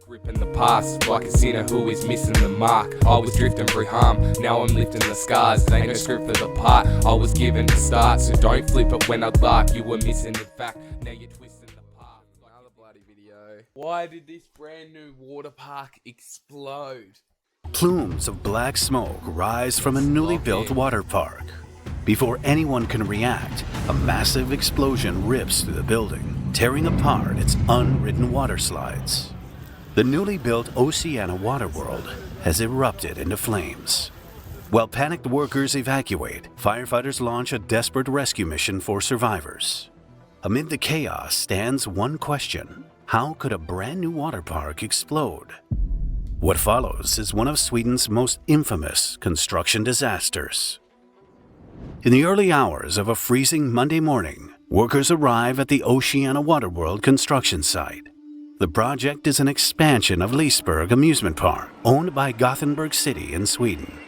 Gripping the past like a sinner who is missing the mark. I was drifting through harm, now I'm lifting the scars. Ain't no script for the part I was given to start. So don't flip it when I laugh, you were missing in fact. Now you're twisting the part. Another bloody video. Why did this brand new water park explode? Plumes of black smoke rise from a newly built water park. Before anyone can react, a massive explosion rips through the building, tearing apart its unridden water slides. The newly built Oceana Waterworld has erupted into flames. While panicked workers evacuate, firefighters launch a desperate rescue mission for survivors. Amid the chaos stands one question: how could a brand new water park explode? What follows is one of Sweden's most infamous construction disasters. In the early hours of a freezing Monday morning, workers arrive at the Oceana Waterworld construction site. The project is an expansion of Liseberg Amusement Park, owned by Gothenburg City in Sweden.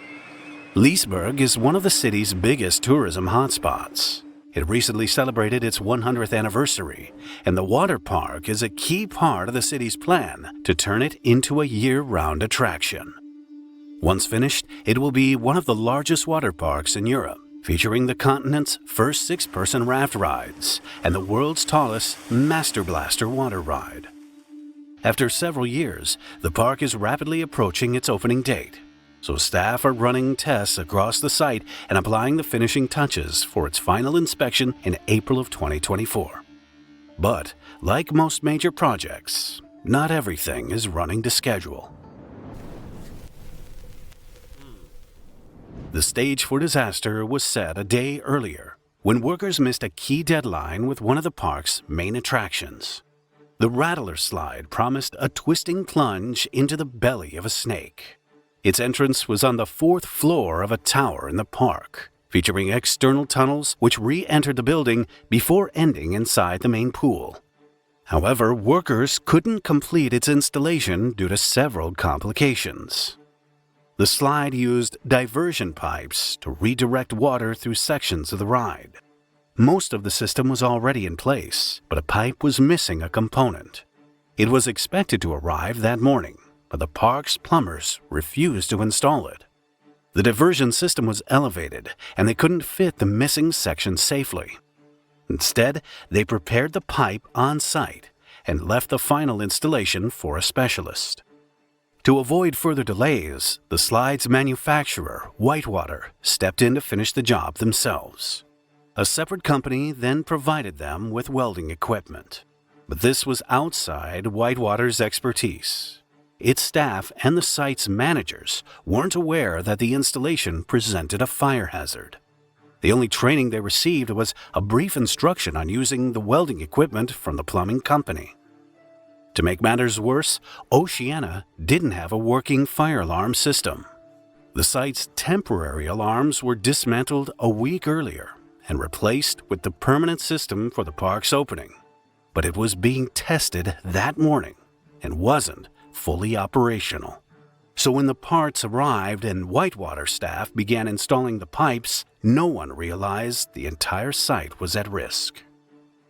Liseberg is one of the city's biggest tourism hotspots. It recently celebrated its 100th anniversary, and the water park is a key part of the city's plan to turn it into a year-round attraction. Once finished, it will be one of the largest water parks in Europe, featuring the continent's first six-person raft rides and the world's tallest Master Blaster water ride. After several years, the park is rapidly approaching its opening date, so staff are running tests across the site and applying the finishing touches for its final inspection in April of 2024. But, like most major projects, not everything is running to schedule. The stage for disaster was set a day earlier, when workers missed a key deadline with one of the park's main attractions. The Rattler slide promised a twisting plunge into the belly of a snake. Its entrance was on the 4th floor of a tower in the park, featuring external tunnels which re-entered the building before ending inside the main pool. However, workers couldn't complete its installation due to several complications. The slide used diversion pipes to redirect water through sections of the ride. Most of the system was already in place, but a pipe was missing a component. It was expected to arrive that morning, but the park's plumbers refused to install it. The diversion system was elevated, and they couldn't fit the missing section safely. Instead, they prepared the pipe on site and left the final installation for a specialist. To avoid further delays, the slide's manufacturer, Whitewater, stepped in to finish the job themselves. A separate company then provided them with welding equipment. But this was outside Whitewater's expertise. Its staff and the site's managers weren't aware that the installation presented a fire hazard. The only training they received was a brief instruction on using the welding equipment from the plumbing company. To make matters worse, Oceana didn't have a working fire alarm system. The site's temporary alarms were dismantled a week earlier and replaced with the permanent system for the park's opening. But it was being tested that morning and wasn't fully operational. So when the parts arrived and Whitewater staff began installing the pipes, no one realized the entire site was at risk.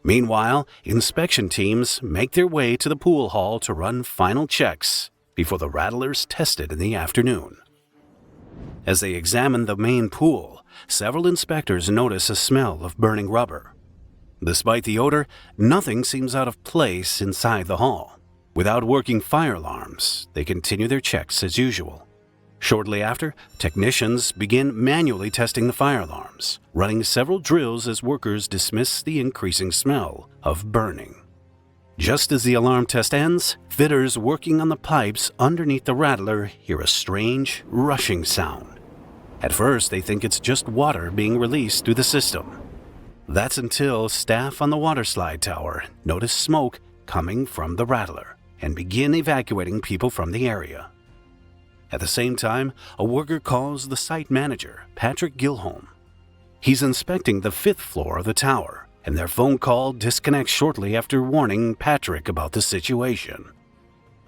Meanwhile, inspection teams make their way to the pool hall to run final checks before the Rattlers tested in the afternoon. As they examine the main pool, several inspectors notice a smell of burning rubber. Despite the odor, nothing seems out of place inside the hall. Without working fire alarms, they continue their checks as usual. Shortly after, technicians begin manually testing the fire alarms, running several drills as workers dismiss the increasing smell of burning. Just as the alarm test ends, fitters working on the pipes underneath the Rattler hear a strange, rushing sound. At first, they think it's just water being released through the system. That's until staff on the water slide tower notice smoke coming from the Rattler and begin evacuating people from the area. At the same time, a worker calls the site manager, Patrick Gilholm. He's inspecting the 5th floor of the tower, and their phone call disconnects shortly after warning Patrick about the situation.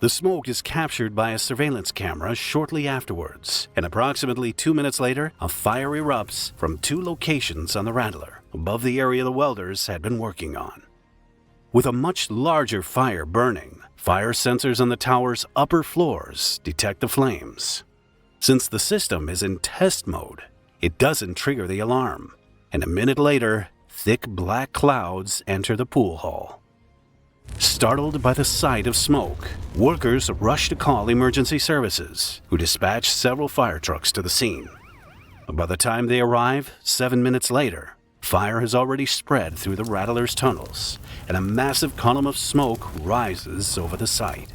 The smoke is captured by a surveillance camera shortly afterwards, and approximately 2 minutes later, a fire erupts from 2 locations on the Rattler, above the area the welders had been working on. With a much larger fire burning, fire sensors on the tower's upper floors detect the flames. Since the system is in test mode, it doesn't trigger the alarm, and a minute later, thick black clouds enter the pool hall. Startled by the sight of smoke, workers rush to call emergency services, who dispatch several fire trucks to the scene. By the time they arrive, 7 minutes later, fire has already spread through the Rattler's tunnels, and a massive column of smoke rises over the site.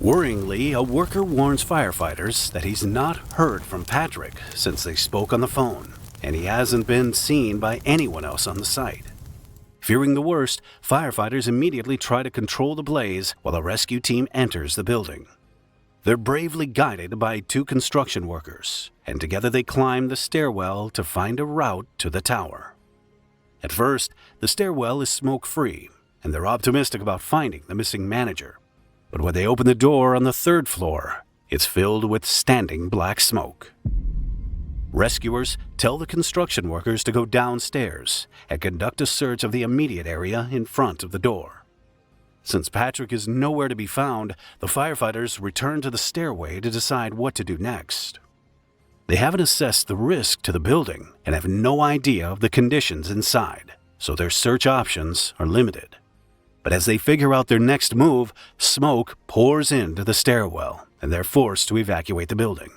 Worryingly, a worker warns firefighters that he's not heard from Patrick since they spoke on the phone, and he hasn't been seen by anyone else on the site. Fearing the worst, firefighters immediately try to control the blaze while a rescue team enters the building. They're bravely guided by 2 construction workers, and together they climb the stairwell to find a route to the tower. At first, the stairwell is smoke-free, and they're optimistic about finding the missing manager. But when they open the door on the 3rd floor, it's filled with standing black smoke. Rescuers tell the construction workers to go downstairs and conduct a search of the immediate area in front of the door. Since Patrick is nowhere to be found, the firefighters return to the stairway to decide what to do next. They haven't assessed the risk to the building and have no idea of the conditions inside, so their search options are limited. But as they figure out their next move, smoke pours into the stairwell, and they're forced to evacuate the building.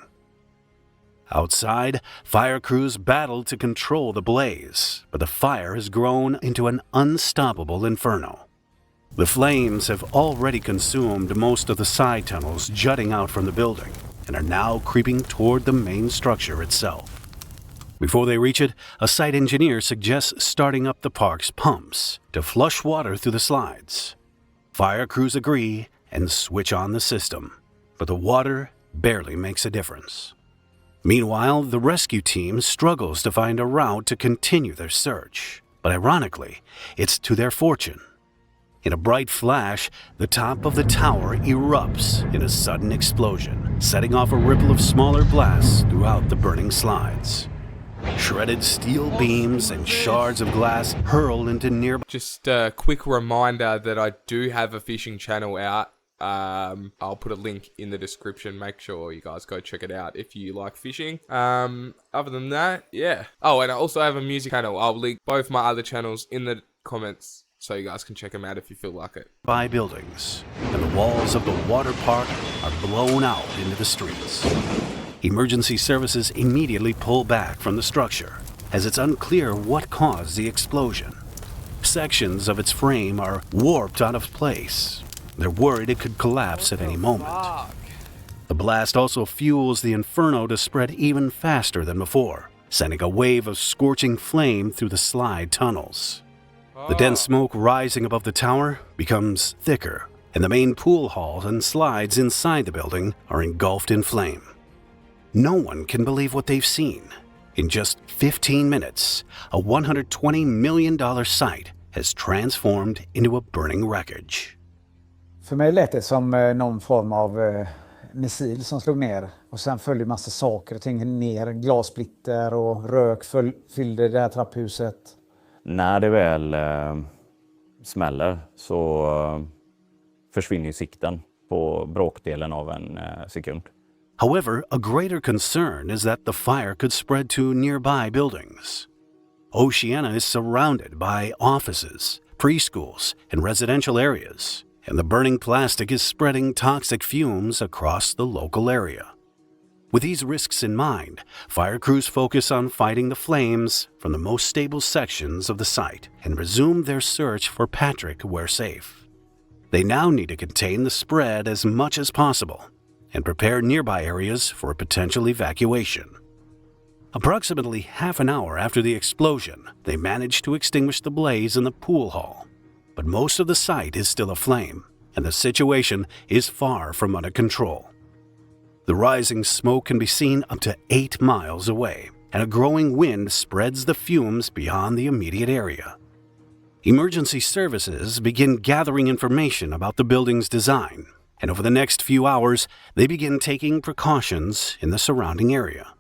Outside, fire crews battle to control the blaze, but the fire has grown into an unstoppable inferno. The flames have already consumed most of the side tunnels jutting out from the building and are now creeping toward the main structure itself. Before they reach it, a site engineer suggests starting up the park's pumps to flush water through the slides. Fire crews agree and switch on the system, but the water barely makes a difference. Meanwhile, the rescue team struggles to find a route to continue their search, but ironically, it's to their fortune. In a bright flash, the top of the tower erupts in a sudden explosion, setting off a ripple of smaller blasts throughout the burning slides. Shredded steel beams and shards of glass hurl into nearby... Just a quick reminder that I do have a fishing channel out. I'll put a link in the description. Make sure you guys go check it out if you like fishing. Other than that, yeah. Oh, and I also have a music channel. I'll link both my other channels in the comments so you guys can check them out if you feel like it. By buildings, and the walls of the water park are blown out into the streets. Emergency services immediately pull back from the structure, as it's unclear what caused the explosion. Sections of its frame are warped out of place. They're worried it could collapse at any moment. The blast also fuels the inferno to spread even faster than before, sending a wave of scorching flame through the slide tunnels. The dense smoke rising above the tower becomes thicker, and the main pool halls and slides inside the building are engulfed in flame. No one can believe what they've seen. In just 15 minutes, a $120 million site has transformed into a burning wreckage. För mig lät det som någon form av missil som slog ner. Och sen följde massa saker och ting ner. Glassplitter och rök fyllde det här trapphuset. När det väl smäller så försvinner sikten på bråkdelen av en sekund. However, a greater concern is that the fire could spread to nearby buildings. Oceana is surrounded by offices, preschools, and residential areas, and the burning plastic is spreading toxic fumes across the local area. With these risks in mind, fire crews focus on fighting the flames from the most stable sections of the site and resume their search for Patrick where safe. They now need to contain the spread as much as possible and prepare nearby areas for a potential evacuation. Approximately half an hour after the explosion, they managed to extinguish the blaze in the pool hall, but most of the site is still aflame, and the situation is far from under control. The rising smoke can be seen up to 8 miles away, and a growing wind spreads the fumes beyond the immediate area. Emergency services begin gathering information about the building's design, and over the next few hours, they begin taking precautions in the surrounding area.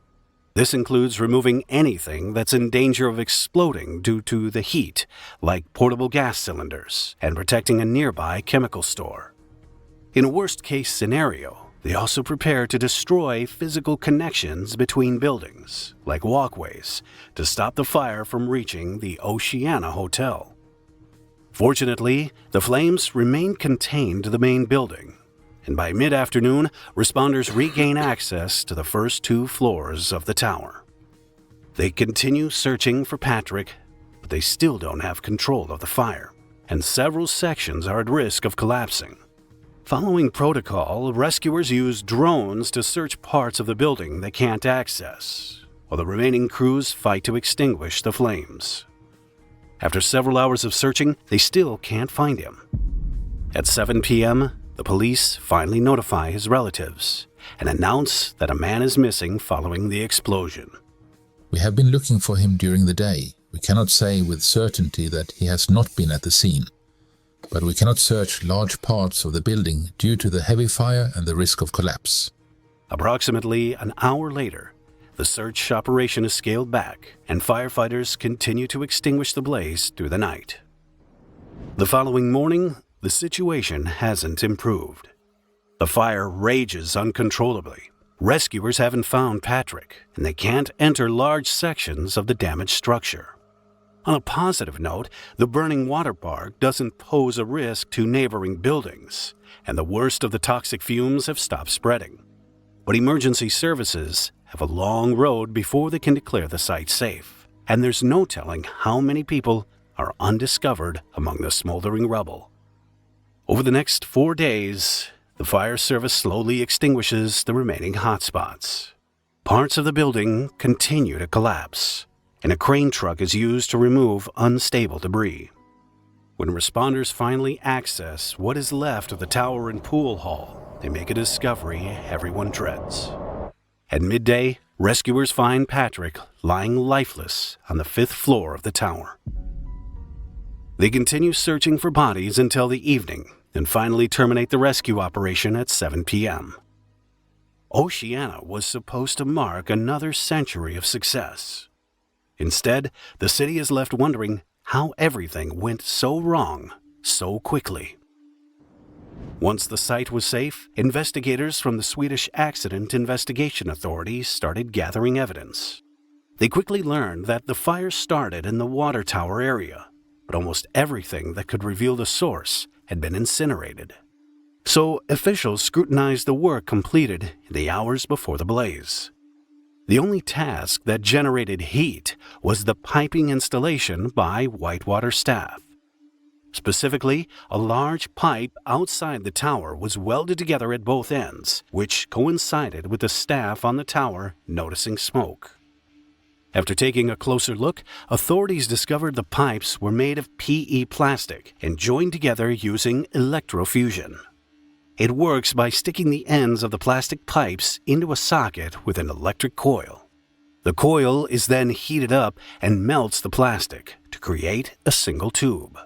This includes removing anything that's in danger of exploding due to the heat, like portable gas cylinders, and protecting a nearby chemical store. In a worst-case scenario, they also prepare to destroy physical connections between buildings, like walkways, to stop the fire from reaching the Oceana Hotel. Fortunately, the flames remained contained to the main building, and by mid-afternoon, responders regain access to the first 2 floors of the tower. They continue searching for Patrick, but they still don't have control of the fire, and several sections are at risk of collapsing. Following protocol, rescuers use drones to search parts of the building they can't access, while the remaining crews fight to extinguish the flames. After several hours of searching, they still can't find him. At 7 p.m., the police finally notify his relatives and announce that a man is missing following the explosion. We have been looking for him during the day. We cannot say with certainty that he has not been at the scene, but we cannot search large parts of the building due to the heavy fire and the risk of collapse. Approximately an hour later, the search operation is scaled back, and firefighters continue to extinguish the blaze through the night. The following morning, the situation hasn't improved. The fire rages uncontrollably. Rescuers haven't found Patrick, and they can't enter large sections of the damaged structure. On a positive note, the burning water park doesn't pose a risk to neighboring buildings, and the worst of the toxic fumes have stopped spreading. But emergency services have a long road before they can declare the site safe, and there's no telling how many people are undiscovered among the smoldering rubble. Over the next 4 days, the fire service slowly extinguishes the remaining hotspots. Parts of the building continue to collapse, and a crane truck is used to remove unstable debris. When responders finally access what is left of the tower and pool hall, they make a discovery everyone dreads. At midday, rescuers find Patrick lying lifeless on the 5th floor of the tower. They continue searching for bodies until the evening and finally terminate the rescue operation at 7 p.m. Oceana was supposed to mark another century of success. Instead, the city is left wondering how everything went so wrong so quickly. Once the site was safe, investigators from the Swedish Accident Investigation Authority started gathering evidence. They quickly learned that the fire started in the water tower area, but almost everything that could reveal the source had been incinerated. So officials scrutinized the work completed in the hours before the blaze. The only task that generated heat was the piping installation by Whitewater staff. Specifically, a large pipe outside the tower was welded together at both ends, which coincided with the staff on the tower noticing smoke. After taking a closer look, authorities discovered the pipes were made of PE plastic and joined together using electrofusion. It works by sticking the ends of the plastic pipes into a socket with an electric coil. The coil is then heated up and melts the plastic to create a single tube.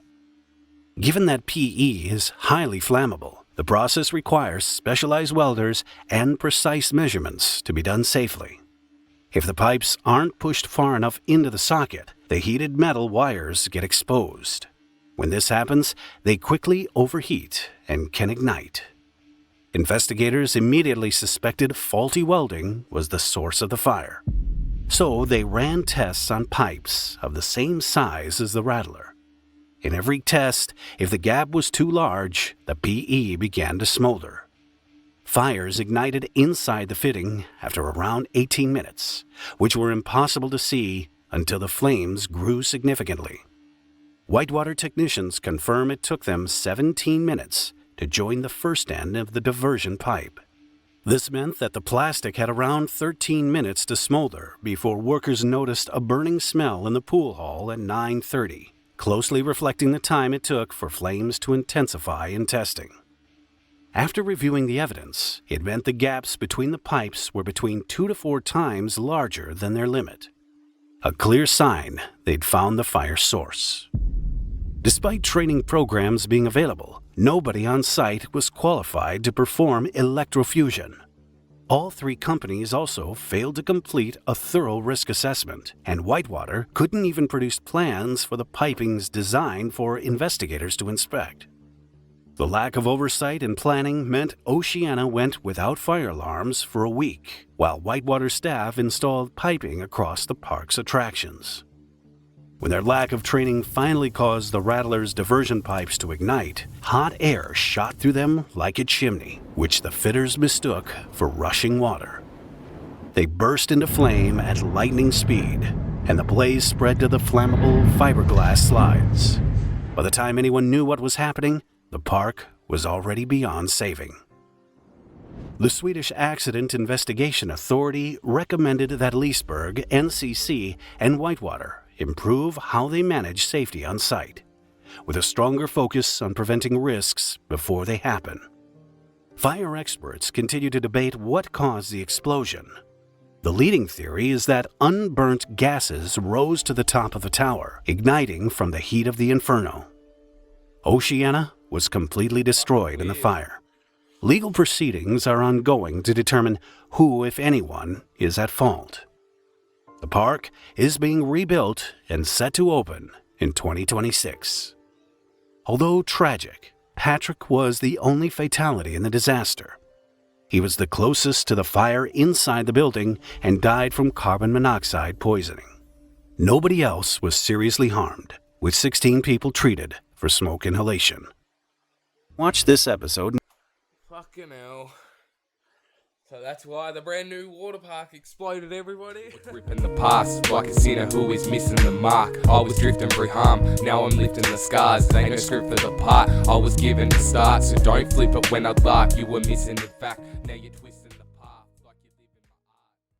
Given that PE is highly flammable, the process requires specialized welders and precise measurements to be done safely. If the pipes aren't pushed far enough into the socket, the heated metal wires get exposed. When this happens, they quickly overheat and can ignite. Investigators immediately suspected faulty welding was the source of the fire. So they ran tests on pipes of the same size as the Rattler. In every test, if the gap was too large, the PE began to smolder. Fires ignited inside the fitting after around 18 minutes, which were impossible to see until the flames grew significantly. Whitewater technicians confirm it took them 17 minutes to join the first end of the diversion pipe. This meant that the plastic had around 13 minutes to smolder before workers noticed a burning smell in the pool hall at 9:30. Closely reflecting the time it took for flames to intensify in testing. After reviewing the evidence, it meant the gaps between the pipes were between 2 to 4 times larger than their limit. A clear sign they'd found the fire source. Despite training programs being available, nobody on site was qualified to perform electrofusion. All 3 companies also failed to complete a thorough risk assessment, and Whitewater couldn't even produce plans for the pipings designed for investigators to inspect. The lack of oversight and planning meant Oceana went without fire alarms for a week, while Whitewater staff installed piping across the park's attractions. When their lack of training finally caused the Rattlers' diversion pipes to ignite, hot air shot through them like a chimney, which the fitters mistook for rushing water. They burst into flame at lightning speed, and the blaze spread to the flammable fiberglass slides. By the time anyone knew what was happening, the park was already beyond saving. The Swedish Accident Investigation Authority recommended that Leesburg, NCC, and Whitewater improve how they manage safety on site, with a stronger focus on preventing risks before they happen. Fire experts continue to debate what caused the explosion. The leading theory is that unburnt gases rose to the top of the tower, igniting from the heat of the inferno. Oceana was completely destroyed in the fire. Legal proceedings are ongoing to determine who, if anyone, is at fault. The park is being rebuilt and set to open in 2026. Although tragic, Patrick was the only fatality in the disaster. He was the closest to the fire inside the building and died from carbon monoxide poisoning. Nobody else was seriously harmed, with 16 people treated for smoke inhalation. Watch this episode. Fucking hell. So that's why the brand new water park exploded, everybody. Ripping the past like a sinner who is missing the mark. I was drifting through harm, now I'm lifting the scars. They ain't no script for the part I was given to start. So don't flip it when I laugh, you were missing the fact. Now you're